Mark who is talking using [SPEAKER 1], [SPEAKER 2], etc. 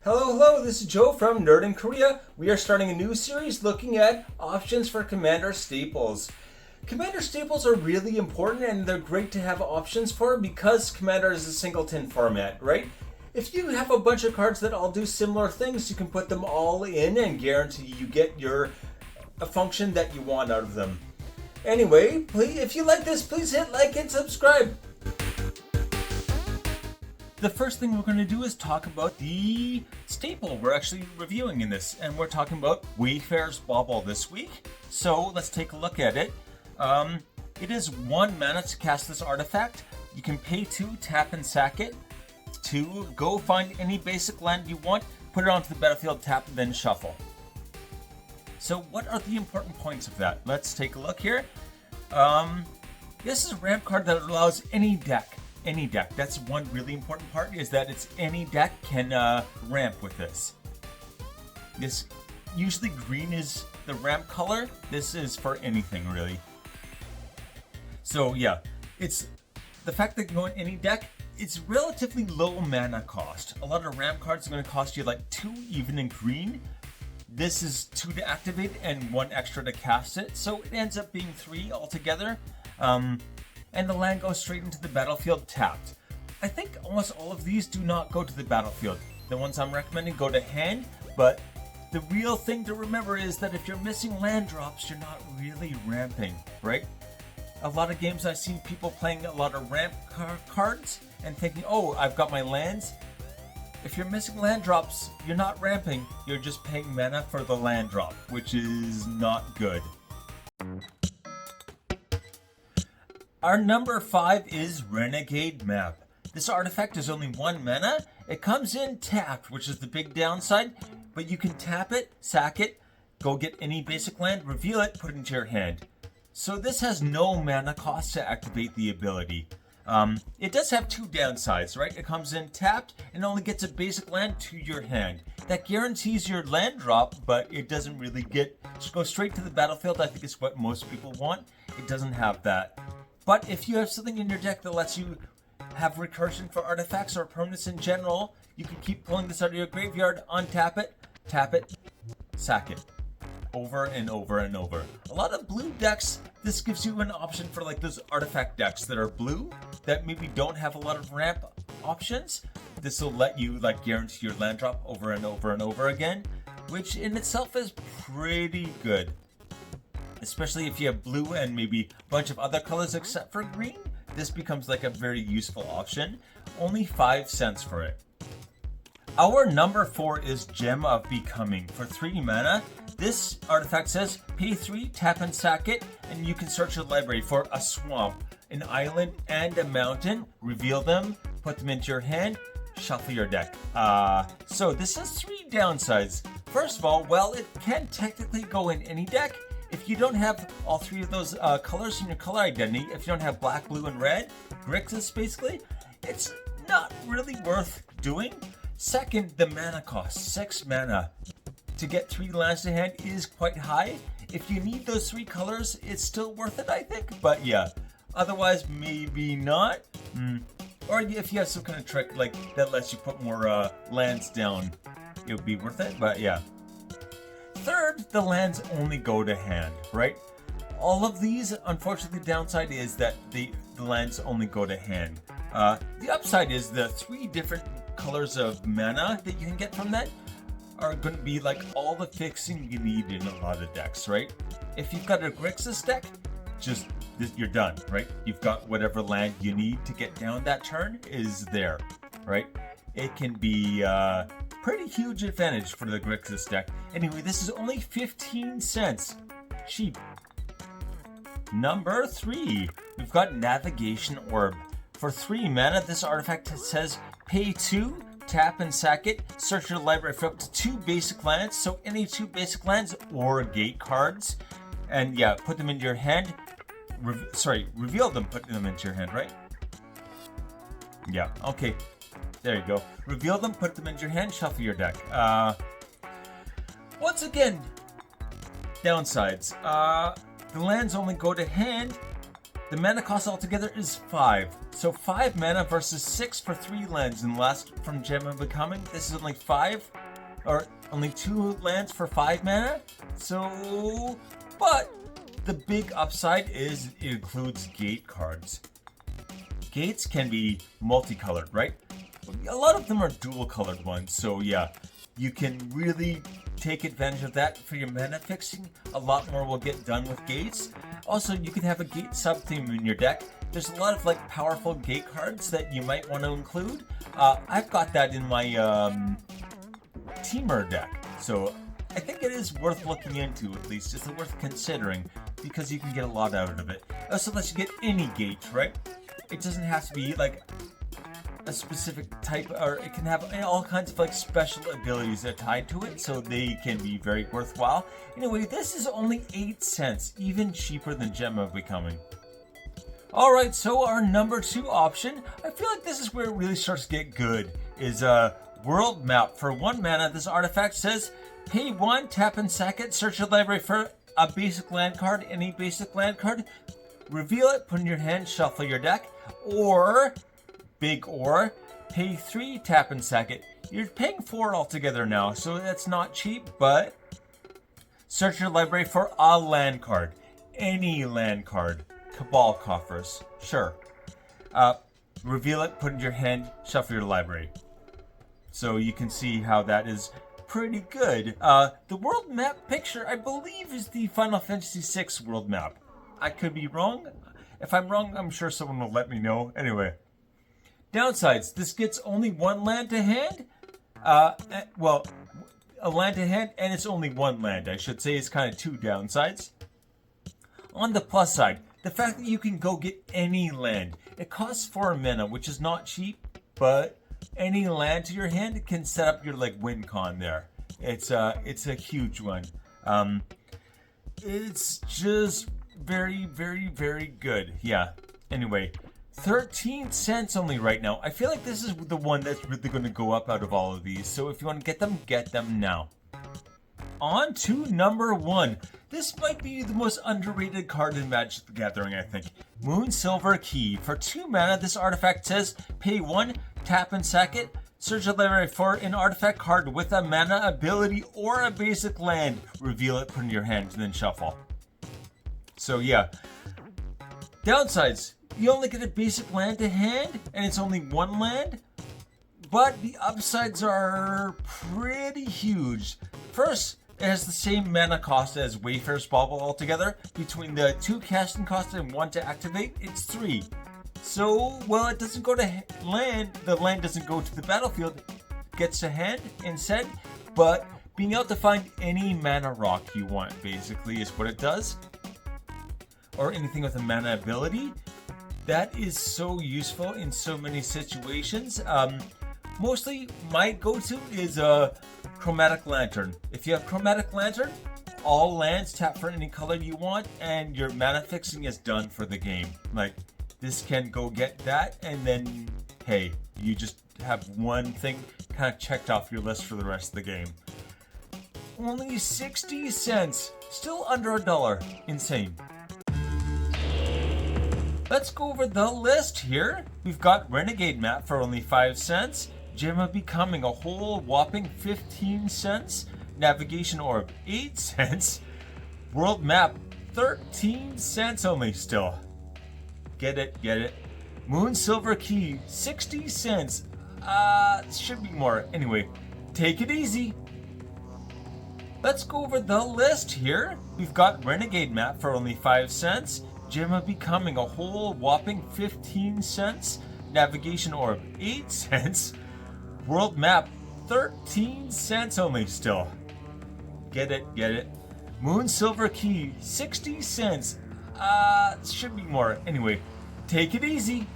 [SPEAKER 1] Hello, this is Joe from Nerd in Korea. We are starting a new series looking at options for Commander staples. Commander staples are really important and they're great to have options for because Commander is a singleton format, right? If you have a bunch of cards that all do similar things, you can put them all in and guarantee you get a function that you want out of them. Anyway, please, if you like this, please hit like and subscribe. The first thing we're going to do is talk about the staple we're actually reviewing in this, and we're talking about Wayfarer's Bauble this week. So let's take a look at it. It is 1 mana to cast this artifact. You can pay 2, tap and sack it to go find any basic land you want, put it onto the battlefield, tap, and then shuffle. So what are the important points of that? Let's take a look here. This is a ramp card that allows any deck. That's one really important part, is that it's any deck can ramp with this. This usually green is the ramp color. This is for anything really. So yeah, it's the fact that you go in any deck. It's relatively low mana cost. A lot of ramp cards are going to cost you like 2 even in green. This is 2 to activate and 1 extra to cast it, so it ends up being 3 altogether. And the land goes straight into the battlefield tapped. I think almost all of these do not go to the battlefield. The ones I'm recommending go to hand, but the real thing to remember is that if you're missing land drops, you're not really ramping, right? A lot of games I see people playing a lot of ramp cards and thinking, oh, I've got my lands. If you're missing land drops, you're not ramping, you're just paying mana for the land drop, which is not good. Our number 5 is Renegade Map. This artifact is only 1 mana. It comes in tapped, which is the big downside, but you can tap it, sack it, go get any basic land, reveal it, put it into your hand. So this has no mana cost to activate the ability. It does have 2 downsides, right? It comes in tapped and only gets a basic land to your hand. That guarantees your land drop, but it doesn't really go straight to the battlefield. I think is what most people want. It doesn't have that. But if you have something in your deck that lets you have recursion for artifacts or permanents in general, you can keep pulling this out of your graveyard, untap it, tap it, sack it. Over and over and over. A lot of blue decks, this gives you an option for like those artifact decks that are blue, that maybe don't have a lot of ramp options. This will let you like guarantee your land drop over and over and over again, which in itself is pretty good. Especially if you have blue and maybe a bunch of other colors except for green, this becomes like a very useful option. Only 5 cents for it. Our number 4 is Gem of Becoming. For 3 mana, this artifact says pay 3, tap and sack it, and you can search your library for a swamp, an island, and a mountain. Reveal them, put them into your hand, shuffle your deck. So this has 3 downsides. First of all, well, it can technically go in any deck. If you don't have all 3 of those colors in your color identity, if you don't have black, blue, and red, Grixis basically, it's not really worth doing. Second, the mana cost, 6 mana. To get 3 lands to hand is quite high. If you need those 3 colors, it's still worth it, I think. But yeah, otherwise maybe not. Or if you have some kind of trick like that lets you put more lands down, it would be worth it. But yeah. Third, the lands only go to hand, right? All of these, unfortunately, the downside is that the lands only go to hand. The upside is the 3 different colors of mana that you can get from that are going to be like all the fixing you need in a lot of decks, right? If you've got a Grixis deck, you're done, right? You've got whatever land you need to get down that turn is there, right? It can be pretty huge advantage for the Grixis deck. Anyway, this is only 15 cents. Cheap. Number 3, we've got Navigation Orb. For 3 mana, this artifact says pay 2, tap and sack it, search your library for up to 2 basic lands, so any 2 basic lands or gate cards, and yeah, put them into your hand. Reveal them, put them into your hand, right? Yeah, okay. There you go. Reveal them, put them into your hand, shuffle your deck. Once again, downsides. The lands only go to hand. The mana cost altogether is 5. So 5 mana versus 6 for 3 lands. And last from Gem of Becoming, this is only 5, or only 2 lands for 5 mana. So, but the big upside is it includes gate cards. Gates can be multicolored, right? A lot of them are dual colored ones. So yeah, you can really take advantage of that for your mana fixing. A lot more will get done with gates. Also, you can have a gate sub-theme in your deck. There's a lot of like powerful gate cards that you might want to include. I've got that in my Teamer deck. So I think it is worth looking into, at least. It's worth considering because you can get a lot out of it. It also lets you get any gate, right? It doesn't have to be like a specific type, or it can have all kinds of like special abilities that are tied to it, so they can be very worthwhile. Anyway, this is only 8 cents, even cheaper than Gem of Becoming. Alright, so our number 2 option, I feel like this is where it really starts to get good, is World Map. For 1 mana, this artifact says, pay 1, tap and sack it, search your library for a basic land card, any basic land card, reveal it, put in your hand, shuffle your deck, or big or, pay 3, tap and sack it. You're paying 4 altogether now, so that's not cheap, but search your library for a land card. Any land card. Cabal coffers. Sure. Reveal it, put it in your hand, shuffle your library. So you can see how that is pretty good. The world map picture, I believe, is the Final Fantasy VI world map. I could be wrong. If I'm wrong, I'm sure someone will let me know. Anyway. Downsides, this gets only 1 land to hand. Well, a land to hand, and it's only 1 land. I should say it's kind of 2 downsides. On the plus side, the fact that you can go get any land. It costs 4 mana, which is not cheap, but any land to your hand can set up your like win con there. It's a huge one. It's just very, very, very good. Yeah. Anyway. 13 cents only right now. I feel like this is the one that's really going to go up out of all of these. So if you want to get them now. On to number 1. This might be the most underrated card in Magic the Gathering, I think. Moonsilver Key. For 2 mana, this artifact says, pay 1, tap and sack it, search a library for an artifact card with a mana ability or a basic land. Reveal it, put it in your hand, and then shuffle. So yeah. Downsides. You only get a basic land to hand, and it's only 1 land. But the upsides are pretty huge. First, it has the same mana cost as Wayfarer's Bauble altogether. Between the 2 casting costs and 1 to activate, it's 3. So, well, it doesn't go to land. The land doesn't go to the battlefield. It gets to hand instead. But being able to find any mana rock you want, basically, is what it does. Or anything with a mana ability. That is so useful in so many situations. Mostly my go-to is a Chromatic Lantern. If you have Chromatic Lantern, all lands tap for any color you want, and your mana fixing is done for the game. Like, this can go get that, and then, hey, you just have one thing kind of checked off your list for the rest of the game. Only 60 cents. Still under $1. Insane. Let's go over the list here. We've got Renegade Map for only 5 cents. Gem of Becoming, a whole whopping 15 cents. Navigation Orb, 8 cents. World Map, 13 cents only still. Get it. Moonsilver Key, 60 cents. Should be more. Anyway, take it easy. Let's go over the list here. We've got Renegade Map for only 5 cents. Gem of Becoming, a whole whopping 15 cents. Navigation Orb, 8 cents. World Map, 13 cents only still. Get it. Moonsilver Key, 60 cents. Should be more. Anyway, take it easy.